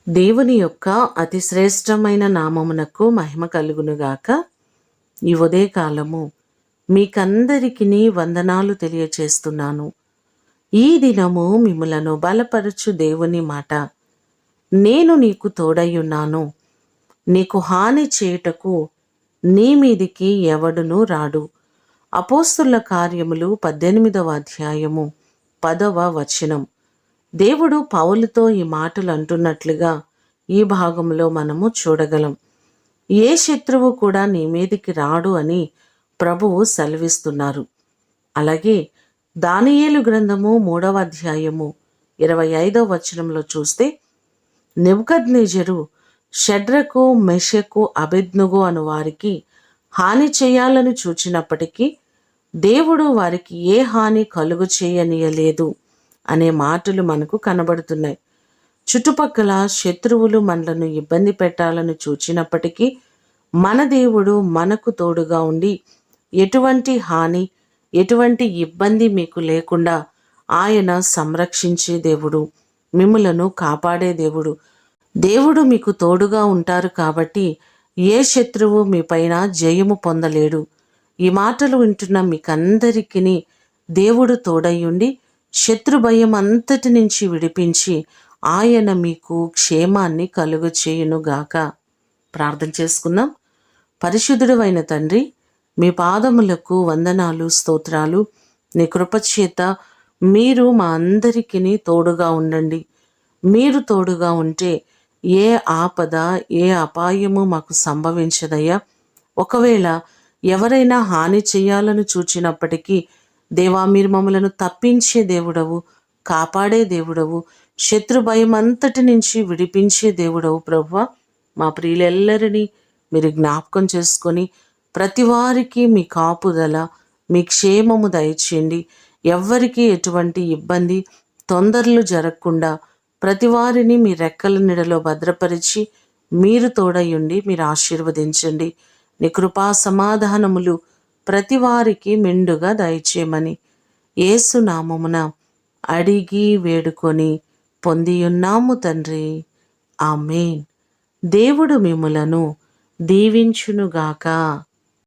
దేవుని యొక్క అతి శ్రేష్టమైన నామమునకు మహిమ కలుగునుగాక. ఈ ఉదయకాలము మీకందరికీ వందనాలు తెలియచేస్తున్నాను. ఈ దినము మిమ్ములను బలపరచు దేవుని మాట. నేను నీకు తోడయ్యున్నాను, నీకు హాని చేయుటకు నీ మీదికి ఎవడునూ రాడు. అపోస్తుల కార్యములు 18వ అధ్యాయము 10వ వచనం. దేవుడు పౌలుతో ఈ మాటలు అంటున్నట్లుగా ఈ భాగంలో మనము చూడగలం. ఏ శత్రువు కూడా నీ మీదికి రాడు అని ప్రభువు సెలవిస్తున్నారు. అలాగే దానియేలు గ్రంథము 3వ అధ్యాయము 25వ వచనంలో చూస్తే, నెబుకద్నెజరు షడ్రకు, మెషకు, అబేద్నెగో అను వారికి హాని చేయాలని చూచినప్పటికీ దేవుడు వారికి ఏ హాని కలుగు చేయనీయలేదు అనే మాటలు మనకు కనబడుతున్నాయి. చుట్టుపక్కల శత్రువులు మనలను ఇబ్బంది పెట్టాలని చూచినప్పటికీ మన దేవుడు మనకు తోడుగా ఉండి ఎటువంటి హాని, ఎటువంటి ఇబ్బంది మీకు లేకుండా ఆయన సంరక్షించే దేవుడు, మిమ్ములను కాపాడే దేవుడు. దేవుడు మీకు తోడుగా ఉంటారు కాబట్టి ఏ శత్రువు మీ పైన జయము పొందలేడు. ఈ మాటలు వింటున్న మీకందరికీ దేవుడు తోడయ్యుండి శత్రు భయం అంతటి నుంచి విడిపించి ఆయన మీకు క్షేమాన్ని కలుగు చేయునుగాక. ప్రార్థన చేసుకుందాం. పరిశుద్ధుడు అయిన తండ్రి, మీ పాదములకు వందనాలు, స్తోత్రాలు. నీ కృపచేత మీరు మా అందరికీ తోడుగా ఉండండి. మీరు తోడుగా ఉంటే ఏ ఆపద, ఏ అపాయము మాకు సంభవించదయ్యా. ఒకవేళ ఎవరైనా హాని చేయాలని చూచినప్పటికీ దేవా, మీరు మమ్మలను తప్పించే దేవుడవు, కాపాడే దేవుడవు, శత్రు భయం అంతటి నుంచి విడిపించే దేవుడవు. ప్రభువా, మా ప్రియులెల్లరినీ మీరు జ్ఞాపకం చేసుకొని ప్రతి వారికి మీ కాపుదల, మీ క్షేమము దయచేయండి. ఎవ్వరికీ ఎటువంటి ఇబ్బంది, తొందరలు జరగకుండా ప్రతి వారిని మీ రెక్కల నీడలో భద్రపరిచి మీరు తోడయ్యుండి మీరు ఆశీర్వదించండి. నీ కృపా సమాధానములు ప్రతి వారికి మెండుగా దయచేయమని యేసు నామమున అడిగి వేడుకొని పొందియున్నాము తండ్రి. ఆమేన్. దేవుడు మిమ్ములను దీవించునుగాక.